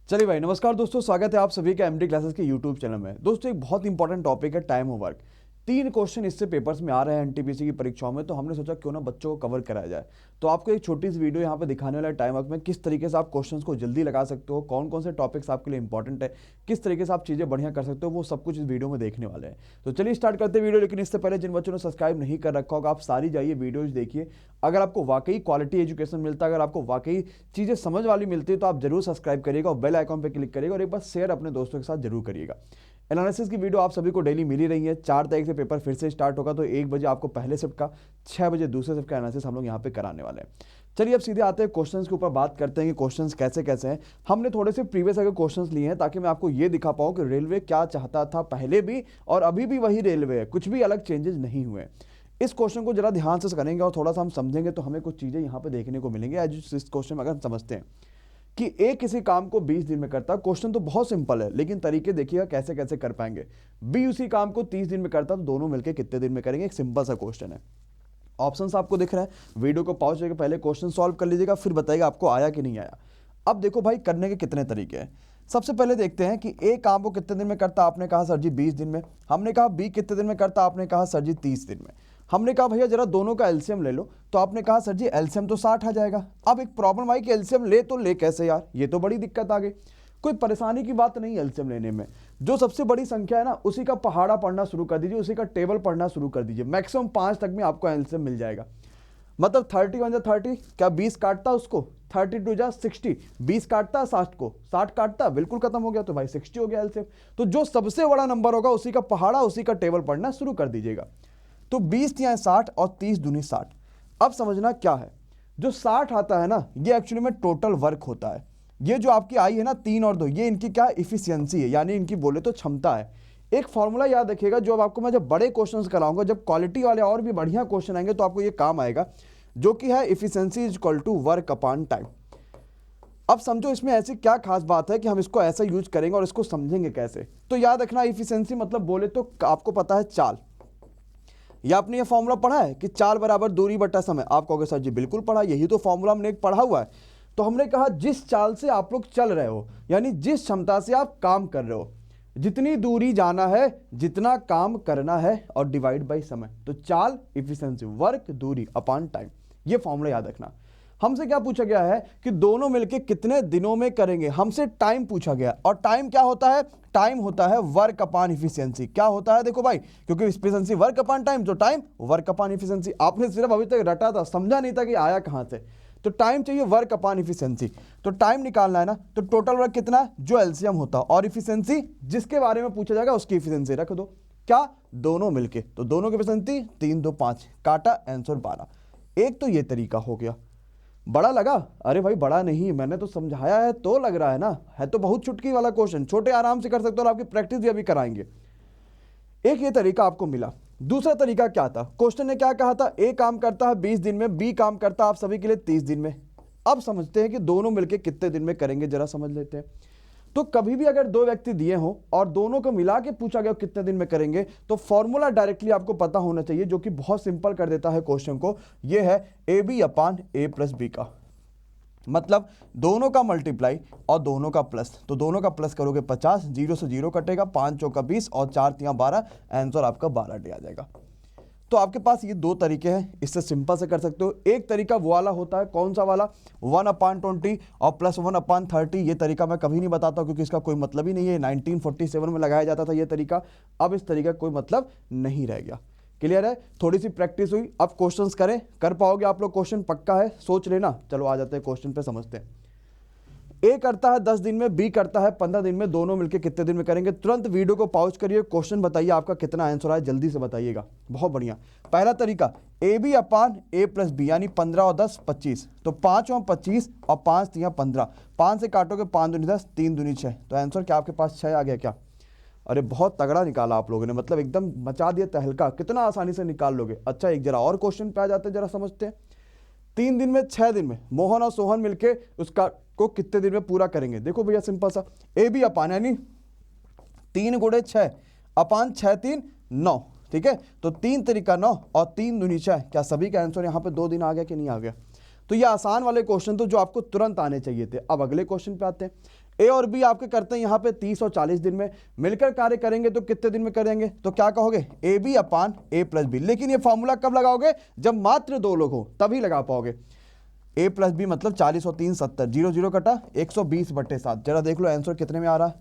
चलिए भाई, नमस्कार दोस्तों, स्वागत है आप सभी का एमडी क्लासेस के यूट्यूब चैनल में। दोस्तों एक बहुत इंपॉर्टेंट टॉपिक है टाइम होमवर्क। 3 क्वेश्चन इससे पेपर्स में आ रहे हैं एनटीपीसी की परीक्षाओं में, तो हमने सोचा क्यों ना बच्चों को कवर कराया जाए। तो आपको एक छोटी सी वीडियो यहाँ पे दिखाने वाला है टाइम वर्क में किस तरीके से आप क्वेश्चंस को जल्दी लगा सकते हो, कौन कौन से टॉपिक्स आपके लिए इंपॉर्टेंट है, किस तरीके से आप चीज़ें बढ़िया कर सकते हो, वो सब कुछ इस वीडियो में देखने वाले हैं। तो चलिए स्टार्ट करते हैं वीडियो। लेकिन इससे पहले जिन बच्चों ने सब्सक्राइब नहीं कर रखा होगा, आप सारी जाइए वीडियोज देखिए। अगर आपको वाकई क्वालिटी एजुकेशन मिलता है, अगर आपको वाकई चीज़ें समझ वाली मिलती है, तो आप जरूर सब्सक्राइब करिएगा और बेल आइकॉन पर क्लिक करिएगा और एक बार शेयर अपने दोस्तों के साथ जरूर करिएगा। एनालिसिस की वीडियो आप सभी को डेली मिल ही रही है। 4 तारीख से पेपर फिर से स्टार्ट होगा, तो 1 बजे आपको पहले शिफ्ट का, 6 बजे दूसरे शिफ्ट का एनालिसिस हम लोग यहाँ पे कराने वाले हैं। चलिए अब सीधे आते हैं क्वेश्चंस के ऊपर, बात करते हैं कि क्वेश्चंस कैसे कैसे हैं। हमने थोड़े से प्रीवियस अगर क्वेश्चंस लिए हैं ताकि मैं आपको ये दिखा पाऊँ कि रेलवे क्या चाहता था पहले भी और अभी भी वही रेलवे है, कुछ भी अलग चेंजेस नहीं हुए। इस क्वेश्चन को जरा ध्यान से करेंगे और थोड़ा सा हम समझेंगे तो हमें कुछ चीज़ें यहाँ पे देखने को मिलेंगे। एज इस क्वेश्चन में अगर हम समझते हैं कि ए किसी काम को 20 दिन में करता, क्वेश्चन तो बहुत सिंपल है लेकिन तरीके देखिएगा कैसे कैसे कर पाएंगे। बी उसी काम को 30 दिन में करता, तो दोनों मिलकर कितने दिन में करेंगे। एक सिंपल सा क्वेश्चन है। ऑप्शंस आपको दिख रहा है, वीडियो को पॉज करके पहले क्वेश्चन सॉल्व कर लीजिएगा, फिर बताइएगा आपको आया कि नहीं आया। अब देखो भाई, करने के कितने तरीके हैं। सबसे पहले देखते हैं कि ए काम को कितने दिन में करता। आपने कहा सर जी 20 दिन में। हमने कहा बी कितने दिन में करता, आपने कहा सर जी 30 दिन में। हमने कहा भैया जरा दोनों का एलसीएम ले लो, तो आपने कहा सर जी एलसीएम तो 60 आ जाएगा। अब एक प्रॉब्लम आई कि एलसीएम ले तो ले कैसे यार, ये तो बड़ी दिक्कत आ गई। कोई परेशानी की बात नहीं एलसीएम लेने में, जो सबसे बड़ी संख्या है ना उसी का पहाड़ा पढ़ना शुरू कर दीजिए, उसी का टेबल पढ़ना शुरू कर दीजिए। मैक्सिमम 5 तक में आपको एलसीएम मिल जाएगा। मतलब 30 वन जा 30, क्या 20 काटता उसको, 32 जा 60, 20 काटता 60 को, 60 काटता बिल्कुल खत्म हो गया, तो भाई 60 हो गया एलसीएम। तो जो सबसे बड़ा नंबर होगा उसी का पहाड़ा, उसी का टेबल पढ़ना शुरू कर दीजिएगा। तो 20 या 60 और 30 दूनी 60। अब समझना क्या है, जो 60 आता है ना, ये एक्चुअली में टोटल वर्क होता है। ये जो आपकी आई है ना 3 और 2, ये इनकी क्या इफिशियंसी है, यानी इनकी बोले तो क्षमता है। एक फॉर्मूला याद रखिएगा, जो अब आपको मैं जब बड़े क्वेश्चंस कराऊंगा, जब क्वालिटी वाले और भी बढ़िया क्वेश्चन आएंगे तो आपको ये काम आएगा, जो कि है efficiency is equal to work upon time. अब समझो इसमें ऐसी क्या खास बात है कि हम इसको ऐसा यूज करेंगे और इसको समझेंगे कैसे। तो याद रखना, इफिशियंसी मतलब बोले तो आपको पता है चाल। या आपने ये फॉर्मूला पढ़ा है कि चाल बराबर दूरी बटा समय। आप कहोगे सर जी बिल्कुल पढ़ा, यही तो फॉर्मूला हमने एक पढ़ा हुआ है। तो हमने कहा जिस चाल से आप लोग चल रहे हो, यानी जिस क्षमता से आप काम कर रहे हो, जितनी दूरी जाना है, जितना काम करना है और डिवाइड बाय समय। तो चाल इफिशिएंसी वर्क दूरी अपॉन टाइम, ये फॉर्मूला याद रखना। हमसे क्या पूछा गया है कि दोनों मिलके कितने दिनों में करेंगे। हमसे टाइम पूछा गया, और टाइम क्या होता है, टाइम होता है वर्क अपॉन इफिशियंसी। क्या होता है देखो भाई, क्योंकि इफिशियंसी वर्क अपॉन टाइम, तो टाइम वर्क अपॉन इफिशियंसी। आपने सिर्फ अभी तक रटा था, समझा नहीं था कि आया कहां से। तो टाइम चाहिए वर्क अपॉन इफिशियंसी, तो टाइम निकालना है ना, तो टोटल वर्क कितना है जो एलसीएम होता है, और इफिशियंसी जिसके बारे में पूछा जाएगा उसकी इफिशियंसी रख दो। क्या, दोनों मिलके, तो दोनों की इफिशियंसी 3 2 5, काटा आंसर 12। एक तो ये तरीका हो गया। बड़ा लगा? अरे भाई बड़ा नहीं, मैंने तो समझाया है तो लग रहा है ना, है तो बहुत चुटकी वाला क्वेश्चन, छोटे आराम से कर सकते हो और आपकी प्रैक्टिस भी अभी कराएंगे। एक ये तरीका आपको मिला। दूसरा तरीका क्या था, क्वेश्चन ने क्या कहा था, ए काम करता है 20 दिन में, बी काम करता है आप सभी के लिए 30 दिन में। अब समझते हैं कि दोनों मिलकर कितने दिन में करेंगे, जरा समझ लेते हैं। तो कभी भी अगर 2 व्यक्ति दिए हो और दोनों को मिला के पूछा गया कितने दिन में करेंगे, तो फॉर्मूला डायरेक्टली आपको पता होना चाहिए, जो कि बहुत सिंपल कर देता है क्वेश्चन को। यह है a b upon a plus b का, मतलब दोनों का मल्टीप्लाई और दोनों का प्लस। तो दोनों का प्लस करोगे 50, 0 से 0 कटेगा, 5 चौका 20 और 4 तिया 12, आंसर आपका 12 डे आ जाएगा। तो आपके पास ये 2 तरीके हैं, इससे सिंपल से कर सकते हो। एक तरीका वो वाला होता है, कौन सा वाला, 1/20 और प्लस 1/30। ये तरीका मैं कभी नहीं बताता क्योंकि इसका कोई मतलब ही नहीं है। 1947 में लगाया जाता था ये तरीका, अब इस तरीका कोई मतलब नहीं रह गया। क्लियर है? थोड़ी सी प्रैक्टिस हुई, अब क्वेश्चंस करें, कर पाओगे आप लोग, क्वेश्चन पक्का है, सोच लेना। चलो आ जाते हैं क्वेश्चन पे, समझते हैं। ए करता है 10 दिन में, बी करता है 15 दिन में, दोनों मिलकर कितने दिन में करेंगे। तुरंत वीडियो को पॉज करिए, क्वेश्चन बताइए आपका कितना आंसर आया, जल्दी से बताइएगा। बहुत बढ़िया। पहला तरीका, a b upon a plus b, यानी 15 और 10 25, तो 5 और 25 और 5 तिया 15, 5 से काटोगे 5 दूनी 10, 3 दूनी 6, तो आंसर क्या आपके पास 6 आ गया क्या। अरे बहुत तगड़ा निकाला आप लोगों ने, मतलब एकदम मचा दिया तहलका, कितना आसानी से निकाल लोगे। अच्छा एक जरा और क्वेश्चन पे आ जाते हैं, जरा समझते हैं। 3 दिन में 6 दिन में मोहन और सोहन मिलके उसका को कितने दिन में पूरा करेंगे। देखो भैया सिंपल सा, ए बी अपान यानी 3 गुणे 6 अपान 6 3 9, ठीक है। तो 3 तरीका 9 और 3 दूनी 6, क्या सभी का आंसर यहाँ पे 2 दिन आ गया कि नहीं आ गया। तो ये आसान वाले क्वेश्चन तो जो आपको तुरंत आने चाहिए थे। अब अगले क्वेश्चन पे आते हैं। ए और बी आपके करते हैं यहाँ पे 30 और 40 दिन में, मिलकर कार्य करेंगे तो कितने दिन में करेंगे, तो क्या कहोगे a b upon a plus b. लेकिन ये फॉर्मूला कब लगाओगे, जब मात्र 2 लोग हो तभी लगा पाओगे। ए प्लस बी मतलब 40 और 3 70, 0 0 कटा 120/7। जरा देख लो आंसर कितने में आ रहा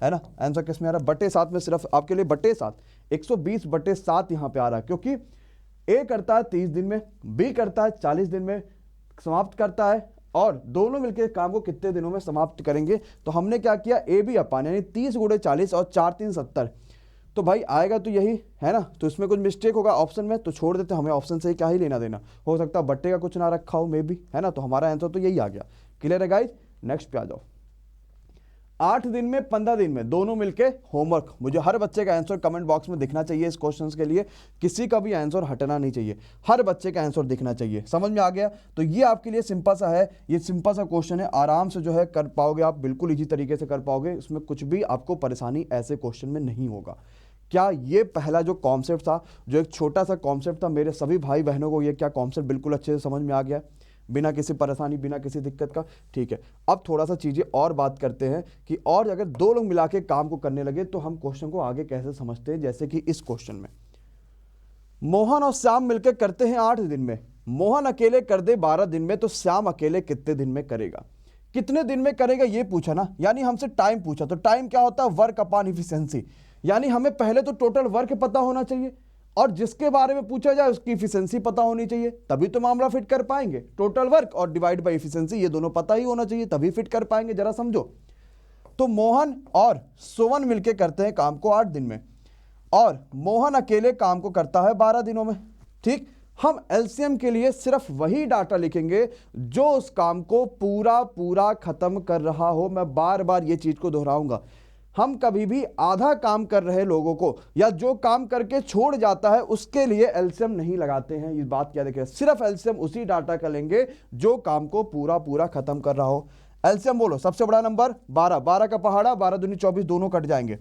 है ना, आंसर किस में आ रहा है, /7 में, सिर्फ आपके लिए /7 120/7 यहाँ पे आ रहा है, क्योंकि ए करता है 30 दिन में, बी करता है 40 दिन में समाप्त करता है, और दोनों मिलकर काम को कितने दिनों में समाप्त करेंगे। तो हमने क्या किया, ए बी अपान यानी 30 × 40 और 4 3 70, तो भाई आएगा तो यही है ना। तो इसमें कुछ मिस्टेक होगा ऑप्शन में तो छोड़ देते, हमें ऑप्शन से ही क्या ही लेना देना, हो सकता है बट्टे का कुछ ना रखा हो मे बी, है ना। तो हमारा आंसर तो यही आ गया। क्लियर है गाइज, नेक्स्ट पे आ जाओ। 8 दिन में 15 दिन में दोनों मिलके होमवर्क, मुझे हर बच्चे का आंसर कमेंट बॉक्स में दिखना चाहिए। इस क्वेश्चंस के लिए किसी का भी आंसर हटना नहीं चाहिए, हर बच्चे का आंसर दिखना चाहिए। समझ में आ गया, तो ये आपके लिए सिंपल सा है, ये सिंपल सा क्वेश्चन है, आराम से जो है कर पाओगे आप, बिल्कुल इजी तरीके से कर पाओगे, इसमें कुछ भी आपको परेशानी ऐसे क्वेश्चन में नहीं होगा। क्या ये पहला जो कॉन्सेप्ट था, जो एक छोटा सा कॉन्सेप्ट था, मेरे सभी भाई बहनों को ये क्या कॉन्सेप्ट बिल्कुल अच्छे से समझ में आ गया, बिना किसी परेशानी, बिना किसी दिक्कत का। ठीक है, अब थोड़ा सा चीज़ें और बात करते हैं कि और अगर 2 लोग मिला के काम को करने लगे तो हम क्वेश्चन को आगे कैसे समझते हैं। जैसे कि इस क्वेश्चन में मोहन और श्याम मिलकर करते हैं 8 दिन में, मोहन अकेले कर दे 12 दिन में, तो श्याम अकेले कितने दिन में करेगा, कितने दिन में करेगा ये पूछा ना, यानी हमसे टाइम पूछा। तो टाइम क्या होता है, वर्क अपॉन इफिशिएंसी, यानी हमें पहले तो टोटल वर्क पता होना चाहिए, और जिसके बारे में पूछा जाए उसकी इफिशिएंसी पता होनी चाहिए, तभी तो मामला फिट कर पाएंगे। टोटल वर्क और डिवाइड बाय इफिशिएंसी ये दोनों पता ही होना चाहिए, तभी फिट कर पाएंगे। जरा समझो, तो मोहन और सोवन मिलके करते हैं काम को 8 दिन में, और मोहन अकेले काम को करता है 12 दिनों में। ठीक, हम एलसीएम के लिए सिर्फ वही डाटा लिखेंगे जो उस काम को पूरा पूरा खत्म कर रहा हो। मैं बार बार ये चीज को दोहराऊंगा, हम कभी भी आधा काम कर रहे लोगों को या जो काम करके छोड़ जाता है उसके लिए एलसीएम नहीं लगाते हैं। ये बात क्या देखें, सिर्फ एलसीएम उसी डाटा का लेंगे जो काम को पूरा पूरा खत्म कर रहा हो। एलसीएम बोलो, सबसे बड़ा नंबर 12, 12 का पहाड़ा, 12 दूनी 24, दोनों कट जाएंगे,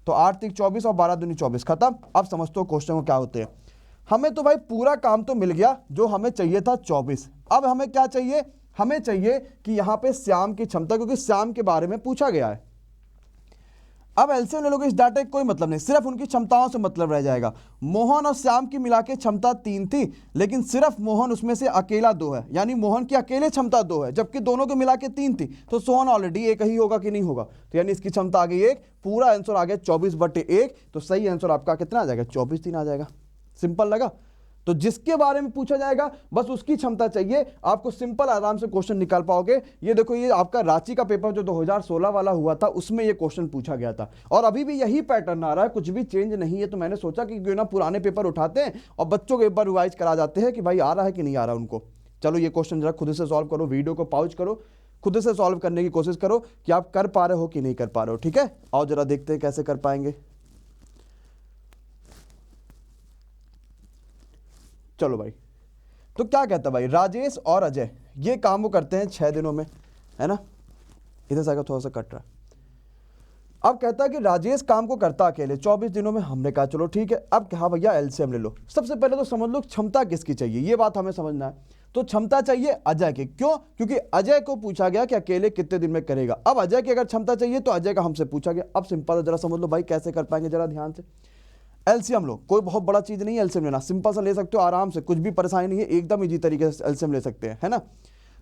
तो 8 3 24 और 12 दूनी 24, खत्म। अब समझते हो क्वेश्चन को क्या होते हैं। हमें तो भाई पूरा काम तो मिल गया, जो हमें चाहिए था 24। अब हमें क्या चाहिए, हमें चाहिए कि यहां पे श्याम की क्षमता, क्योंकि श्याम के बारे में पूछा गया है। अब एलसीएम ले लोगे, इस डाटा का कोई मतलब नहीं, सिर्फ उनकी क्षमताओं से मतलब रह जाएगा। मोहन और श्याम की मिला के क्षमता 3 थी, लेकिन सिर्फ मोहन उसमें से अकेला 2 है, यानी मोहन की अकेले क्षमता 2 है, जबकि दोनों को मिला के 3 थी। तो सोहन ऑलरेडी 1 ही होगा कि नहीं होगा, तो यानी इसकी क्षमता आ गई 1, पूरा आंसर आ गया 24/1। तो सही आंसर आपका कितना आ जाएगा, 24 3 आ जाएगा। सिंपल लगा। तो जिसके बारे में पूछा जाएगा बस उसकी क्षमता चाहिए, आपको सिंपल आराम से क्वेश्चन निकाल पाओगे। ये देखो, ये आपका रांची का पेपर जो 2016 वाला हुआ था उसमें ये क्वेश्चन पूछा गया था, और अभी भी यही पैटर्न आ रहा है, कुछ भी चेंज नहीं है। तो मैंने सोचा कि क्यों ना पुराने पेपर उठाते हैं और बच्चों को एक बार रिवाइज करा जाते हैं कि भाई आ रहा है कि नहीं आ रहा उनको। चलो ये क्वेश्चन जरा खुद से सॉल्व करो, वीडियो को पॉज करो, खुद से सॉल्व करने की कोशिश करो कि आप कर पा रहे हो कि नहीं कर पा रहे हो। ठीक है, और जरा देखते हैं कैसे कर पाएंगे। चलो भाई, तो क्या कहता है भाई, राजेश और अजय ये काम वो करते हैं 6 दिनों में, है ना। इधर से थोड़ा सा कट रहा है। अब कहता है कि राजेश काम को करता अकेले 24 दिनों में। हमने कहा चलो ठीक है। अब कहा भैया एलसीएम ले लो। सबसे पहले तो समझ लो क्षमता किसकी चाहिए, ये बात हमें समझना है। तो क्षमता चाहिए अजय की, क्यों, क्योंकि अजय को पूछा गया कि अकेले कितने दिन में करेगा। अब अजय की अगर क्षमता चाहिए तो अजय का हमसे पूछा गया। अब सिंपल है, जरा समझ लो भाई कैसे कर पाएंगे, जरा ध्यान से। एलसीएम लो, कोई बहुत बड़ा चीज नहीं है एलसीएम लेना, सिंपल सा ले सकते हो आराम से, कुछ भी परेशानी नहीं है, एकदम इजी तरीके से एलसीएम ले सकते हैं, है ना।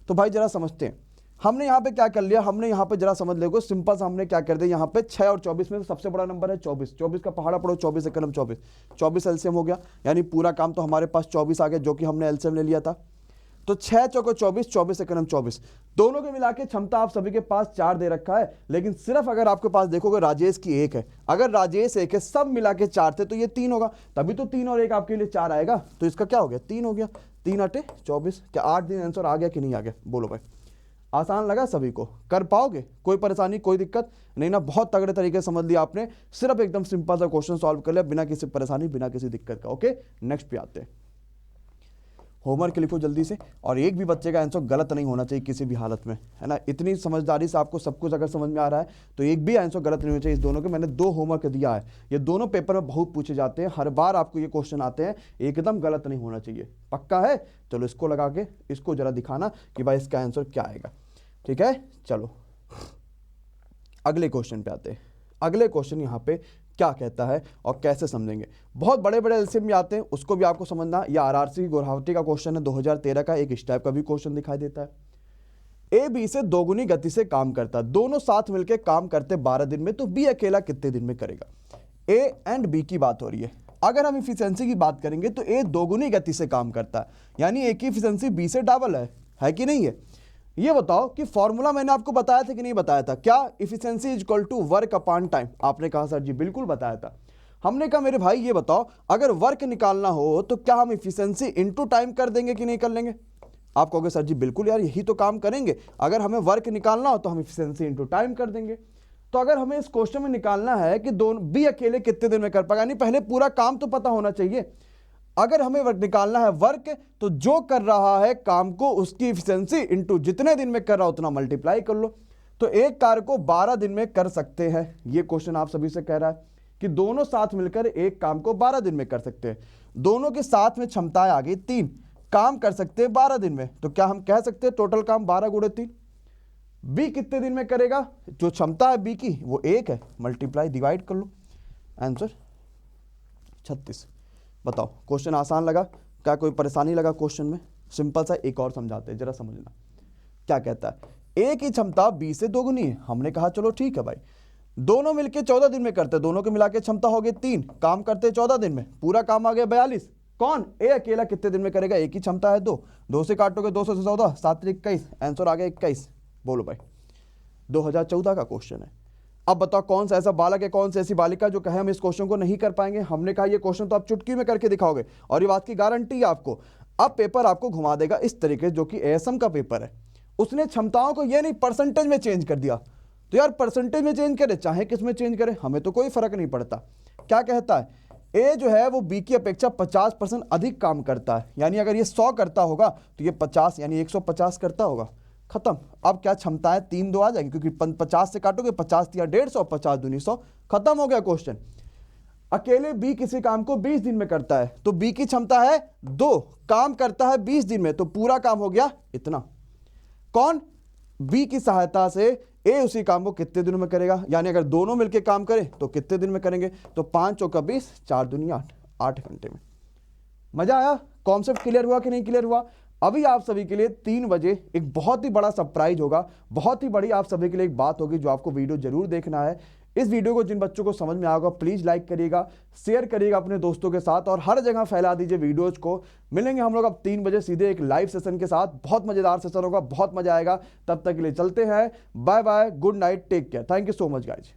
तो भाई जरा समझते हैं, हमने यहाँ पे क्या कर लिया, हमने यहाँ पे जरा समझ लेगो, सिंपल सा हमने क्या कर दिया, यहाँ पे 6 और 24 में सबसे बड़ा नंबर है 24, 24 का पहाड़ा पड़ो, 24 एकम 24, 24 एलसीएम हो गया, यानी पूरा काम तो हमारे पास 24 आ गया, जो कि हमने एलसीएम ले लिया था। तो 6 चौको 24, 24 एकम 24, दोनों के मिला के क्षमता आप सभी के पास 4 दे रखा है, लेकिन सिर्फ अगर आपके पास देखोगे राजेश की 1 है। अगर राजेश 1 है, सब मिला के 4 थे, तो ये 3 होगा, तभी तो 3 और 1 आपके लिए 4 आएगा। तो इसका क्या हो गया, 3 हो गया, 3 8 24। क्या 8 दिन आंसर आ गया कि नहीं आ गया, बोलो भाई। आसान लगा सभी को, कर पाओगे, कोई परेशानी कोई दिक्कत नहीं ना, बहुत तगड़े तरीके से समझ लिया आपने, सिर्फ एकदम सिंपल सा क्वेश्चन सॉल्व कर लिया बिना किसी परेशानी बिना किसी दिक्कत का। ओके, नेक्स्ट पे आते हैं। होमवर्क लिखो जल्दी से, और एक भी बच्चे का आंसर गलत नहीं होना चाहिए किसी भी हालत में, है ना। इतनी समझदारी से आपको सब कुछ अगर समझ में आ रहा है तो एक भी आंसर गलत नहीं होना चाहिए। इस दोनों के मैंने 2 होमवर्क दिया है, ये दोनों पेपर में बहुत पूछे जाते हैं, हर बार आपको ये क्वेश्चन आते हैं, एकदम गलत नहीं होना चाहिए, पक्का है। चलो इसको लगा के इसको जरा दिखाना कि भाई इसका आंसर क्या आएगा, ठीक है। चलो अगले क्वेश्चन पे आते हैं। अगले क्वेश्चन यहाँ पे क्या कहता है और कैसे समझेंगे। बहुत बड़े बड़े एलसीएम भी आते हैं, उसको भी आपको समझना। या आरआरसी गुवाहाटी का क्वेश्चन है 2013 का, एक इस टाइप का भी क्वेश्चन दिखाई देता है। ए बी से दोगुनी गति से काम करता है, दोनों साथ मिलकर काम करते 12 दिन में, तो बी अकेला कितने दिन में करेगा। ए एंड बी की बात हो रही है। अगर हम इफिशिएंसी की बात करेंगे तो ए दोगुनी गति से काम करता है, यानी ए की इफिशिएंसी बी से डबल है कि नहीं है। ये बताओ कि फॉर्मूला मैंने आपको बताया था कि नहीं बताया था, क्या efficiency is equal to work upon time. आपने कहा सर जी बिल्कुल बताया था। हमने कहा मेरे भाई ये बताओ, अगर वर्क निकालना हो तो क्या हम इफिशिएंसी इनटू टाइम कर देंगे कि नहीं कर लेंगे। आप कहोगे सर जी बिल्कुल यार, यही तो काम करेंगे, अगर हमें वर्क निकालना हो तो हम इफिशिएंसी इनटू टाइम कर देंगे। तो अगर हमें इस क्वेश्चन में निकालना है कि दोनों बी अकेले कितने दिन में कर पाएगा, यानी पहले पूरा काम तो पता होना चाहिए। अगर हमें वर्क निकालना है वर्क, तो जो कर रहा है काम को उसकी इफिशिएंसी इनटू जितने दिन में कर रहा उतना मल्टीप्लाई कर लो। तो एक कार्य को 12 दिन में कर सकते हैं। ये क्वेश्चन आप सभी से कह रहा है कि दोनों साथ मिलकर एक काम को 12 दिन में कर सकते हैं। दोनों के साथ में क्षमताएं आ गई 3, काम कर सकते हैं 12 दिन में। तो क्या हम कह सकते हैं टोटल काम 12 गुणे 3। बी कितने दिन में करेगा, जो क्षमता है बी की वो 1 है, मल्टीप्लाई डिवाइड कर लो, आंसर 36। बताओ क्वेश्चन आसान लगा, क्या कोई परेशानी लगा क्वेश्चन में। सिंपल सा एक और समझाते हैं, जरा समझना। क्या कहता है, ए की क्षमता बी से दोगुनी है। हमने कहा चलो ठीक है भाई, दोनों मिलके 14 दिन में करते, दोनों के मिला के क्षमता हो गई 3, काम करते 14 दिन में, पूरा काम आ गया 42। कौन, ए अकेला कितने दिन में करेगा, ए की क्षमता है 2, 2 से काटोगे 2 से 14, 7 21, आंसर आ गया 21। बोलो भाई, 2014 का क्वेश्चन है। अब बताओ कौन सा ऐसा बालक है, कौन सी ऐसी बालिका जो कहे हम इस क्वेश्चन को नहीं कर पाएंगे। हमने कहा ये क्वेश्चन तो आप चुटकी में करके दिखाओगे, और ये बात की गारंटी है आपको। अब पेपर आपको घुमा देगा इस तरीके, जो कि एएसएम का पेपर है, उसने क्षमताओं को ये नहीं परसेंटेज में चेंज कर दिया। तो यार परसेंटेज में चेंज करे चाहे किस में चेंज करे, हमें तो कोई फर्क नहीं पड़ता। क्या कहता है, ए जो है वो बी की अपेक्षा 50% अधिक काम करता है, यानी अगर ये 100 करता होगा तो ये 50 यानी 150 करता होगा। खत्म। अब क्या क्षमता है 3 2 आ जाएगी, क्योंकि 50 से काटोगे 50 या 150, 50 दूनी 100, खत्म हो गया क्वेश्चन। अकेले बी किसी काम को 20 दिन में करता है, तो बी की क्षमता है 2, काम करता है 20 दिन में, तो पूरा काम हो गया इतना। कौन, बी की सहायता से ए उसी काम को कितने दिनों में करेगा, यानी अगर दोनों मिलकर काम करें तो कितने दिन में करेंगे। तो 5 चौका 20, 4 दूनी 8, 8 घंटे में। मजा आया, कॉन्सेप्ट क्लियर हुआ कि नहीं क्लियर हुआ। अभी आप सभी के लिए 3 बजे एक बहुत ही बड़ा सरप्राइज होगा, बहुत ही बड़ी आप सभी के लिए एक बात होगी, जो आपको वीडियो जरूर देखना है। इस वीडियो को जिन बच्चों को समझ में आएगा प्लीज लाइक करिएगा, शेयर करिएगा अपने दोस्तों के साथ, और हर जगह फैला दीजिए वीडियोज को। मिलेंगे हम लोग अब 3 बजे सीधे एक लाइव सेशन के साथ, बहुत मजेदार सेशन होगा, बहुत मजा आएगा। तब तक के लिए चलते हैं, bye bye, good night, take care, thank you so much guys.